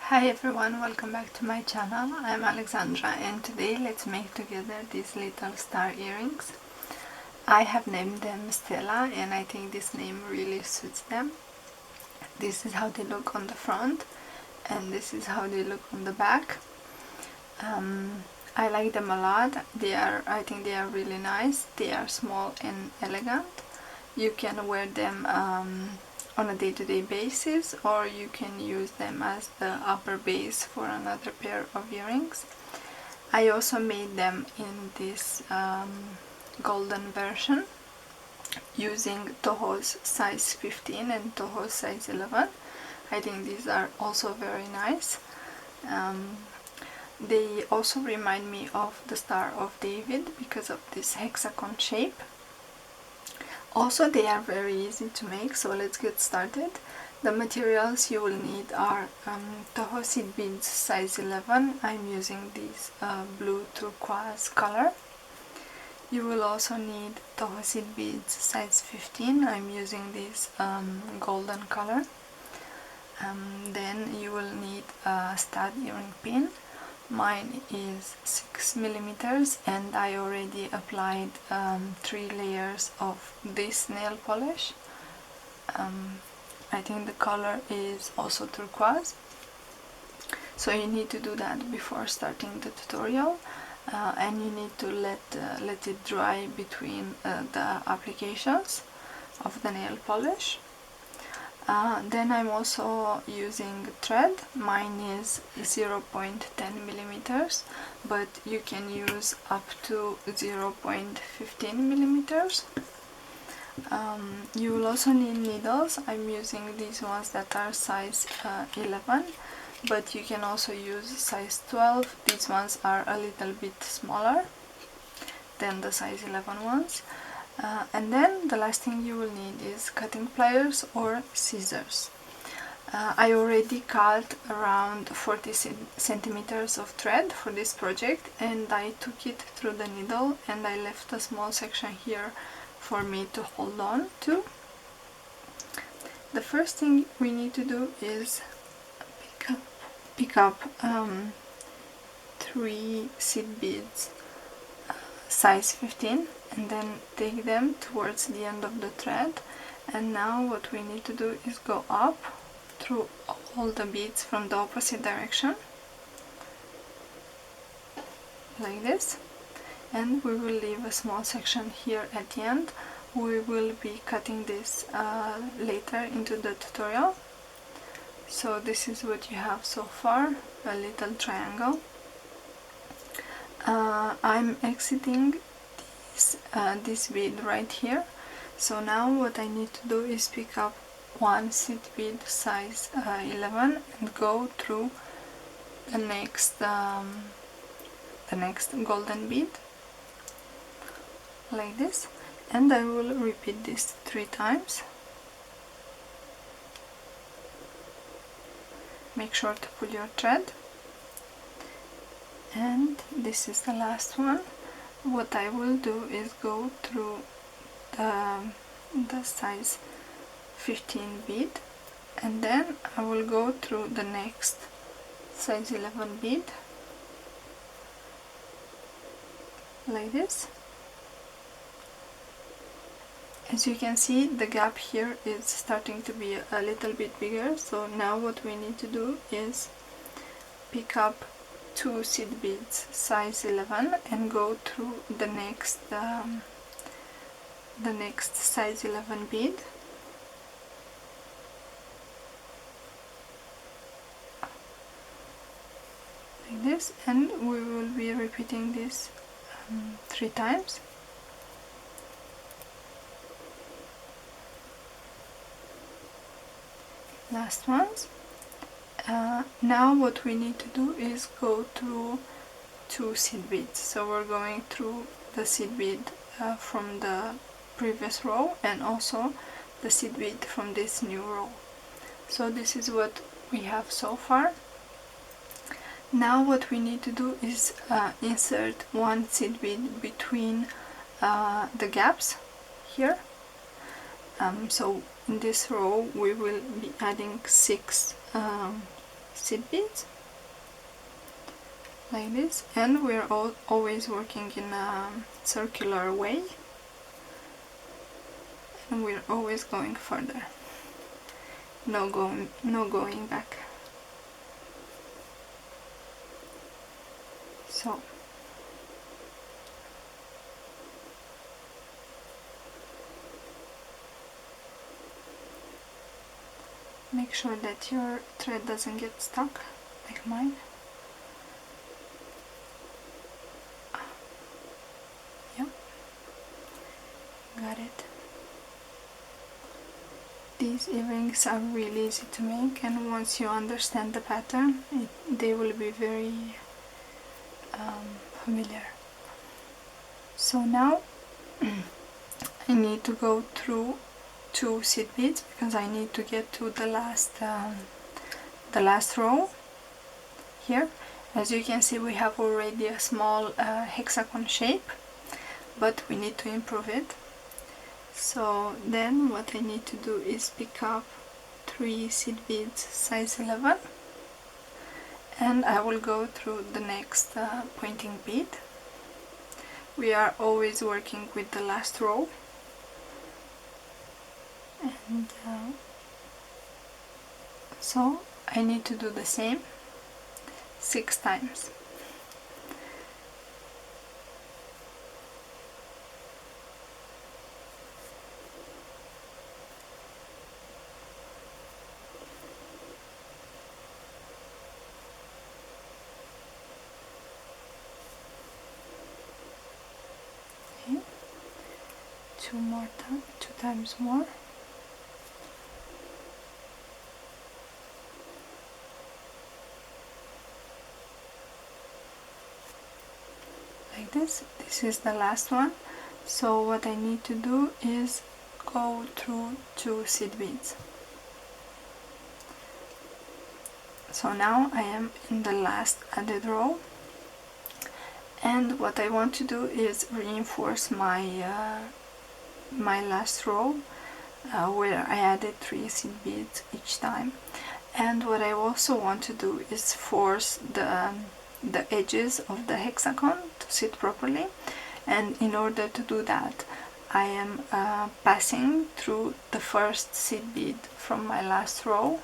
Hi everyone, welcome back to my channel. I'm Alexandra and today let's make together these little star earrings. I have named them Stella and I think this name really suits them. This is how they look on the front and this is how they look on the back. I like them a lot. I think they are really nice. They are small and elegant. You can wear them on a day-to-day basis, or you can use them as the upper base for another pair of earrings. I also made them in this golden version using Toho's size 15 and Toho's size 11. I think these are also very nice. They also remind me of the Star of David because of this hexagon shape. Also, they are very easy to make, so let's get started. The materials you will need are Toho seed beads size 11. I'm using this blue turquoise color. You will also need Toho seed beads size 15. I'm using this golden color. Then you will need a stud earring pin. Mine is 6 millimeters and I already applied 3 layers of this nail polish. I think the color is also turquoise, so you need to do that before starting the tutorial, and you need to let it dry between the applications of the nail polish. Then I'm also using thread. Mine is 0.10 millimeters, but you can use up to 0.15 millimeters. You will also need needles. I'm using these ones that are size 11, but you can also use size 12. These ones are a little bit smaller than the size 11 ones. And then the last thing you will need is cutting pliers or scissors. I already cut around 40 centimeters of thread for this project, and I took it through the needle and I left a small section here for me to hold on to. The first thing we need to do is pick up 3 seed beads size 15 and then take them towards the end of the thread. And now what we need to do is go up through all the beads from the opposite direction like this, and we will leave a small section here at the end. We will be cutting this later into the tutorial. So this is what you have so far, a little triangle. I'm exiting this bead right here. So now what I need to do is pick up one seed bead size 11 and go through the next golden bead like this, and I will repeat this 3 times. Make sure to pull your thread. And this is the last one. What I will do is go through the size 15 bead, and then I will go through the next size 11 bead like this. As you can see, the gap here is starting to be a little bit bigger, so now what we need to do is pick up 2 seed beads size 11 and go through the next size 11 bead like this, and we will be repeating this 3 times. Last ones. Now what we need to do is go through 2 seed beads. So we're going through the seed bead from the previous row and also the seed bead from this new row. So this is what we have so far. Now what we need to do is insert 1 seed bead between the gaps here. So in this row we will be adding 6 seed beads like this, and we're always working in a circular way, and we're always going further, no going back. So make sure that your thread doesn't get stuck like mine. Yep, got it. These earrings are really easy to make, and once you understand the pattern, they will be very familiar. So now I need to go through 2 seed beads because I need to get to the last row here. As you can see, we have already a small hexagon shape, but we need to improve it. So then what I need to do is pick up 3 seed beads size 11, and I will go through the next pointing bead. We are always working with the last row, and so I need to do the same 6 times. Okay. 2 times more. Like this. This is the last one. So what I need to do is go through 2 seed beads. So now I am in the last added row, and what I want to do is reinforce my my last row where I added 3 seed beads each time. And what I also want to do is force the edges of the hexagon to sit properly, and in order to do that I am passing through the first seed bead from my last row,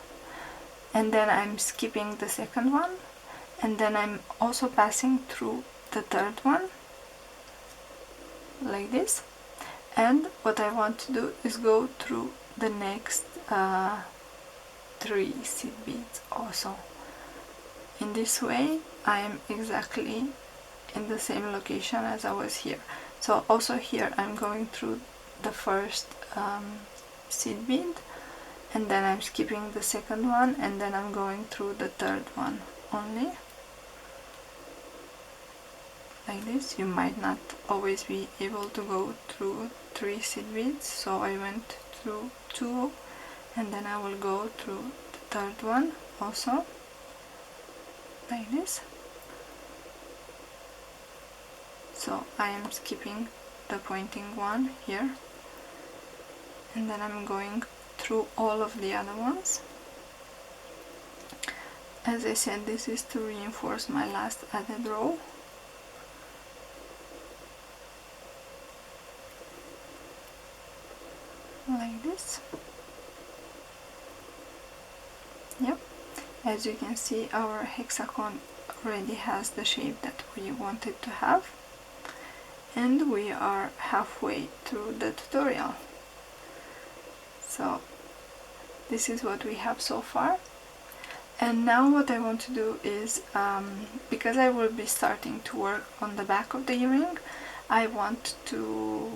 and then I'm skipping the second one, and then I'm also passing through the third one like this. And what I want to do is go through the next 3 seed beads also. In this way I am exactly in the same location as I was here. So also here I'm going through the first seed bead, and then I'm skipping the second one, and then I'm going through the third one only. Like this. You might not always be able to go through 3 seed beads, so I went through 2, and then I will go through the third one also, like this. So I am skipping the pointing one here, and then I'm going through all of the other ones. As I said, this is to reinforce my last added row. Like this. Yep, as you can see, our hexagon already has the shape that we wanted to have, and we are halfway through the tutorial. So this is what we have so far. And now what I want to do is, because I will be starting to work on the back of the earring, I want to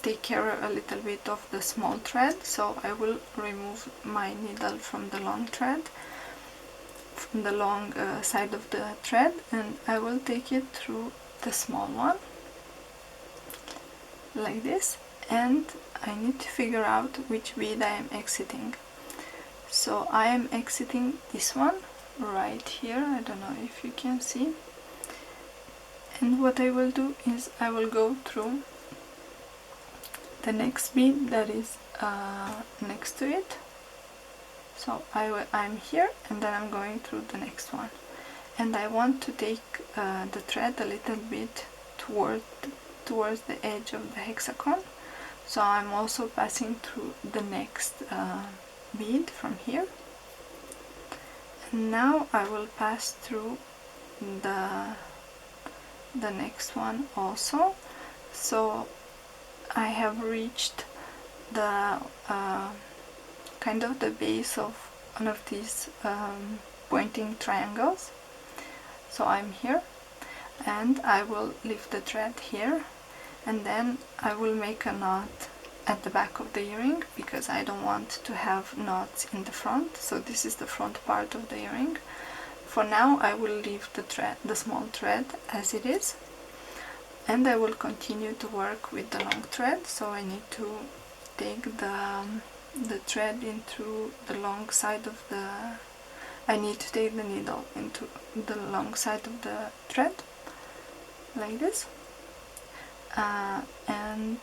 take care a little bit of the small thread. So I will remove my needle from the long thread, from the long side of the thread, and I will take it through the small one like this, and I need to figure out which bead I am exiting. So I am exiting this one right here. I don't know if you can see. And what I will do is I will go through the next bead that is next to it. So I'm here, and then I'm going through the next one, and I want to take the thread a little bit towards the edge of the hexagon, so I'm also passing through the next bead from here, and now I will pass through the next one also. So I have reached the kind of the base of one of these pointing triangles, so I'm here, and I will leave the thread here, and then I will make a knot at the back of the earring because I don't want to have knots in the front. So this is the front part of the earring. For now I will leave the small thread as it is, and I will continue to work with the long thread. So I need to take the thread into the long side of the, I need to take the needle into the long side of the thread like this, and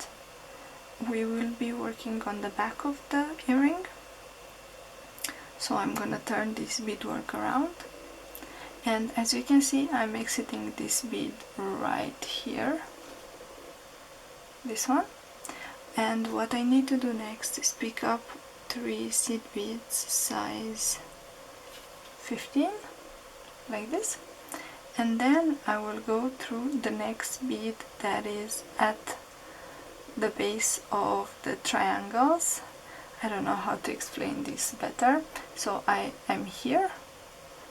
we will be working on the back of the earring. So I'm gonna turn this beadwork around, and as you can see I'm exiting this bead right here, this one. And what I need to do next is pick up 3 seed beads size 15 like this, and then I will go through the next bead that is at the base of the triangles. I don't know how to explain this better. So I am here,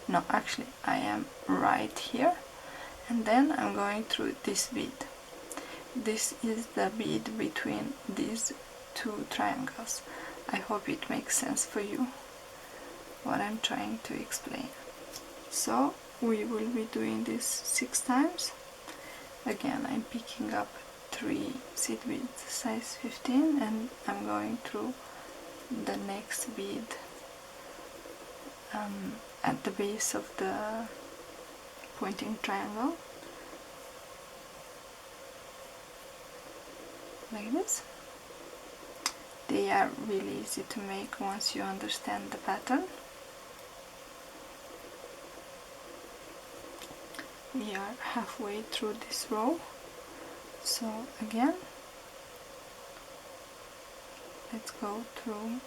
no, actually I am right here, and then I'm going through this bead. This is the bead between these 2 triangles. I hope it makes sense for you what I'm trying to explain. So we will be doing this 6 times. Again, I'm picking up 3 seed beads size 15, and I'm going through the next bead at the base of the pointing triangle like this. They are really easy to make once you understand the pattern. We are halfway through this row, so again let's go through.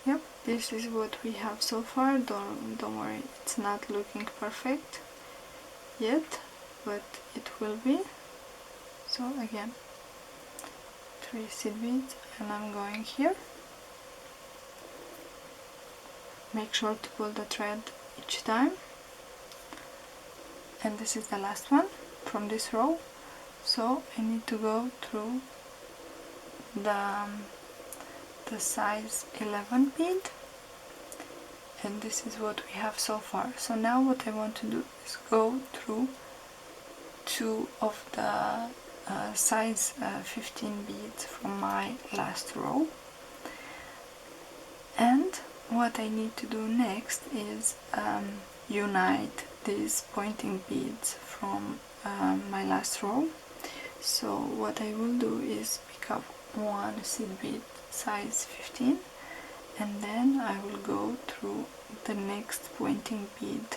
Yep, this is what we have so far. Don't worry, it's not looking perfect yet, but it will be. So again, 3 seed beads, and I'm going here. Make sure to pull the thread each time, and this is the last one from this row. So I need to go through the size 11 bead, and this is what we have so far. So now what I want to do is go through 2 of the size 15 beads from my last row, and what I need to do next is unite these pointing beads from my last row. So what I will do is pick up 1 seed bead size 15, and then I will go through the next pointing bead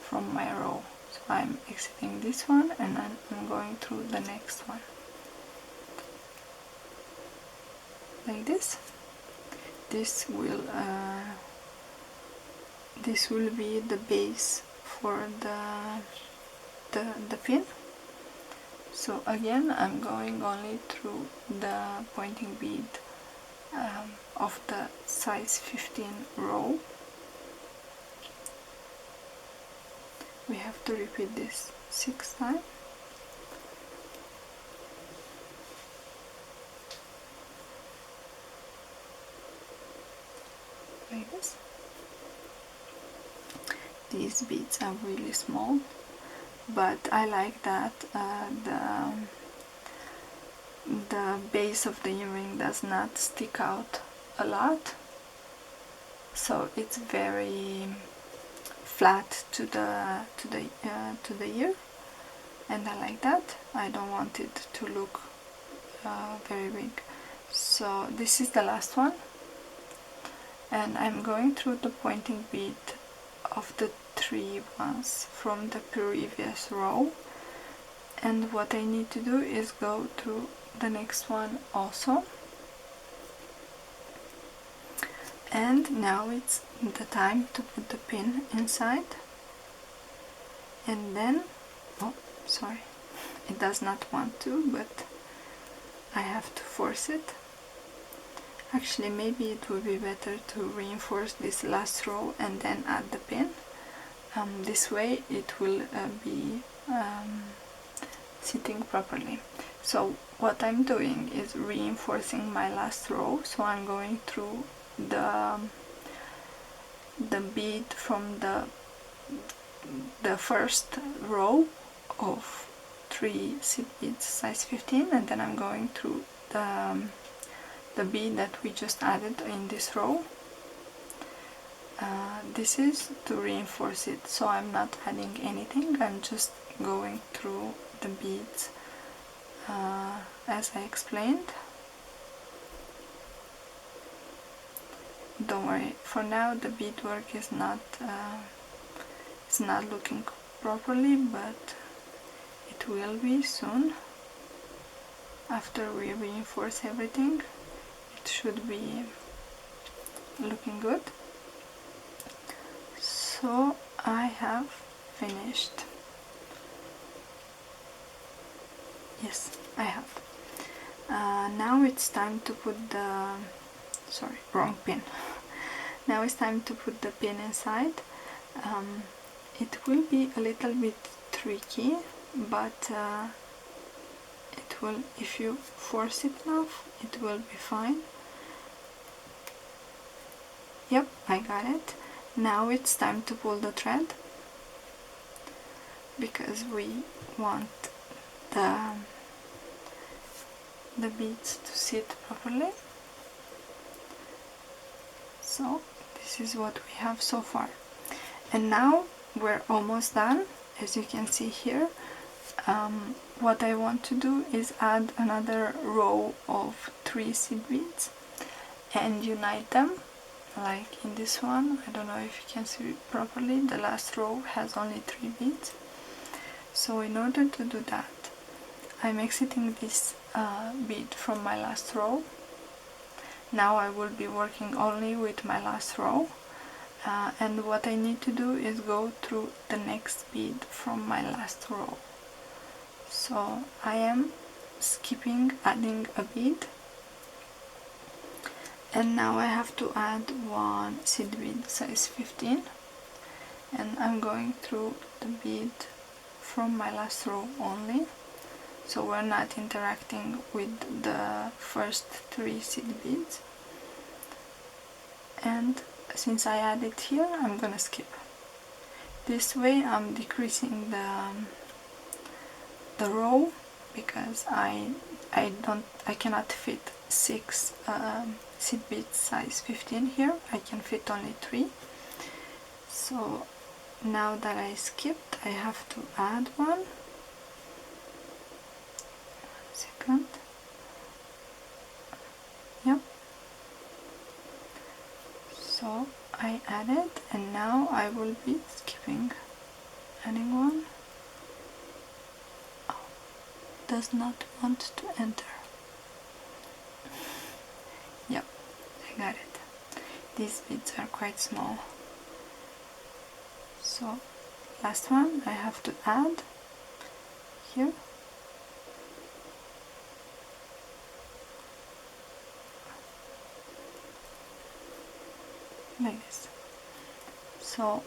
from my row. So I'm exiting this one, and then I'm going through the next one like this. This will be the base for the pin. So again, I'm going only through the pointing bead of the size 15 row. We have to repeat this 6 times. Like this. These beads are really small, but I like that the base of the earring does not stick out a lot, so it's very flat to the ear, and I like that. I don't want it to look very big, So this is the last one, and I'm going through the pointing bead of the 3 ones from the previous row, and what I need to do is go through the next one also. And now it's the time to put the pin inside, and then, oh sorry, it does not want to, but I have to force it. Actually, maybe it would be better to reinforce this last row and then add the pin. This way it will be sitting properly. So what I'm doing is reinforcing my last row, so I'm going through the bead from the first row of 3 seed beads size 15, and then I'm going through the bead that we just added in this row. This is to reinforce it, so I'm not adding anything, I'm just going through the beads as I explained. Don't worry, for now the beadwork is not looking properly, but it will be soon. After we reinforce everything, it should be looking good. So I have finished. Yes, I have. Now it's time to put the, sorry, wrong pin. Now it's time to put the pin inside. It will be a little bit tricky, but it will, if you force it enough, it will be fine. Yep, I got it. Now it's time to pull the thread, because we want the beads to sit properly. So this is what we have so far, and now we're almost done. As you can see here, what I want to do is add another row of 3 seed beads and unite them, like in this one. I don't know if you can see it properly, the last row has only 3 beads. So in order to do that, I'm exiting this bead from my last row. Now I will be working only with my last row, and what I need to do is go through the next bead from my last row. So I am skipping adding a bead, and now I have to add 1 seed bead size 15, and I'm going through the bead from my last row only, so we're not interacting with the first 3 seed beads. And since I added here, I'm gonna skip. This way I'm decreasing the row, because I cannot fit 6 seed beads size 15 here. I can fit only 3. So now that I skipped, I have to add 1. Second. Yep. So I added, and now I will be skipping, adding 1. Oh, does not want to enter. Yep, I got it. These beads are quite small. So last one I have to add here. Like this. So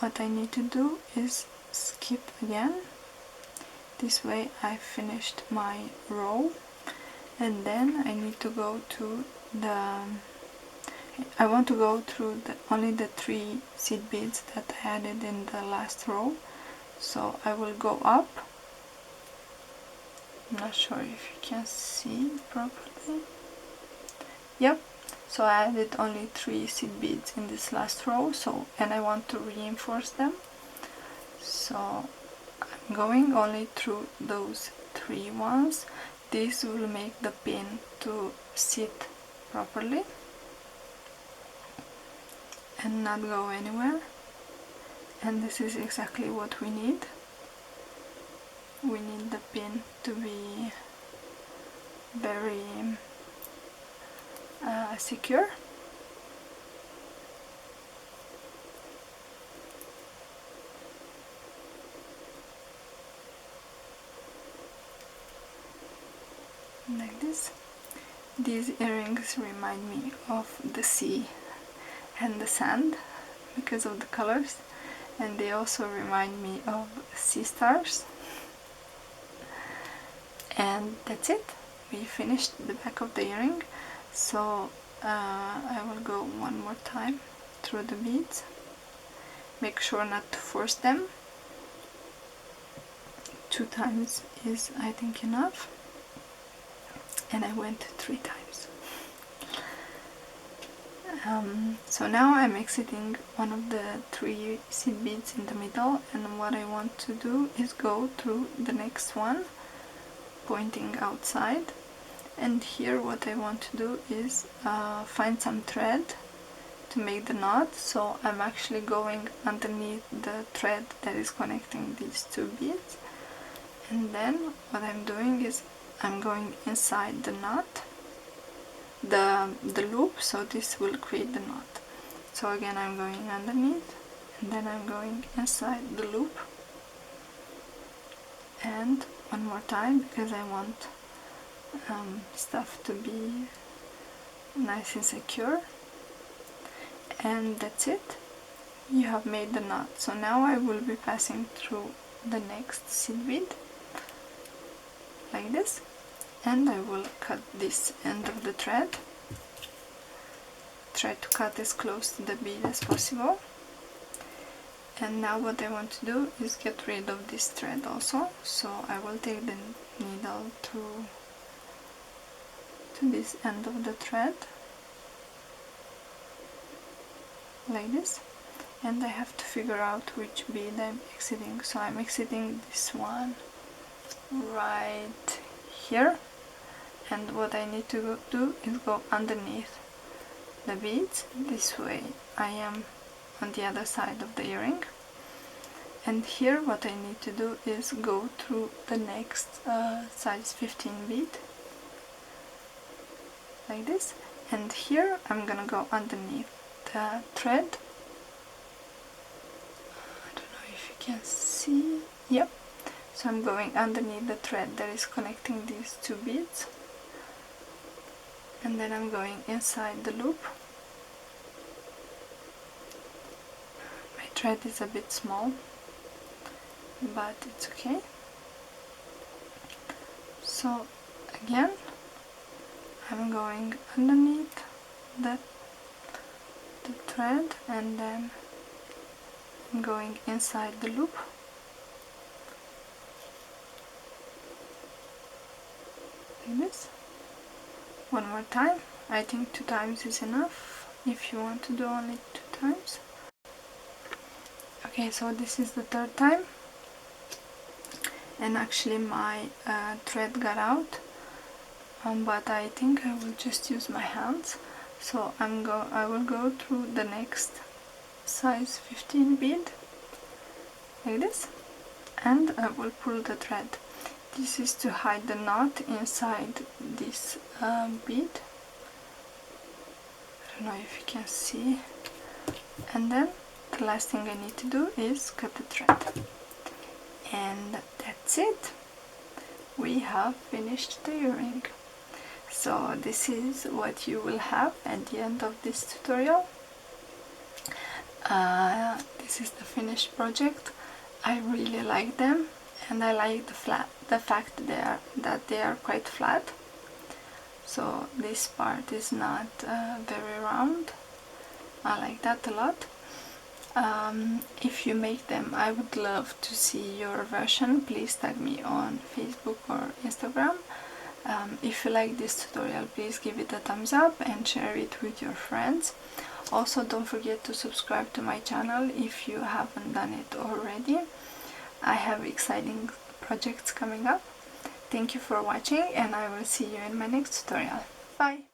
what I need to do is skip again. This way I finished my row, and then I need to go to I want to go through only the 3 seed beads that I added in the last row. So I will go up. I'm not sure if you can see properly. Yep. So I added only 3 seed beads in this last row, and I want to reinforce them. So I'm going only through those 3 ones. this will make the pin to sit properly and not go anywhere. And this is exactly what we need. We need the pin to be very secure. Like this. These earrings remind me of the sea and the sand because of the colors, and they also remind me of sea stars. And that's it. We finished the back of the earring, so I will go one more time through the beads. Make sure not to force them. 2 times is, I think, enough, and I went 3 times. So now I'm exiting one of the 3 seed beads in the middle, and what I want to do is go through the next one, pointing outside. And here what I want to do is find some thread to make the knot, so I'm actually going underneath the thread that is connecting these 2 beads, and then what I'm doing is I'm going inside the knot, the loop, so this will create the knot. So again I'm going underneath, and then I'm going inside the loop, and one more time because I want stuff to be nice and secure. And that's it. You have made the knot. So now I will be passing through the next seed bead like this, and I will cut this end of the thread. Try to cut as close to the bead as possible. And now what I want to do is get rid of this thread also, so I will take the needle to this end of the thread like this, and I have to figure out which bead I'm exiting. So I'm exiting this one right here, and what I need to do is go underneath the beads. This way I am on the other side of the earring, and here what I need to do is go through the next size 15 bead like this, and here I'm gonna go underneath the thread. I don't know if you can see. Yep. So I'm going underneath the thread that is connecting these 2 beads, and then I'm going inside the loop. My thread is a bit small, but it's okay. So again I'm going underneath the thread, and then I'm going inside the loop like this. One more time. I think 2 times is enough if you want to do only 2 times. Okay, so this is the 3rd time, and actually my thread got out, but I think I will just use my hands. So I will go through the next size 15 bead like this, and I will pull the thread. This is to hide the knot inside this bead. I don't know if you can see. And then the last thing I need to do is cut the thread. And that's it. We have finished the earring. So this is what you will have at the end of this tutorial. This is the finished project. I really like them, and I like the fact that they are quite flat. So this part is not very round. I like that a lot. If you make them, I would love to see your version. Please tag me on Facebook or Instagram. If you like this tutorial, please give it a thumbs up and share it with your friends. Also, don't forget to subscribe to my channel if you haven't done it already. I have exciting projects coming up, Thank you for watching, and I will see you in my next tutorial. Bye!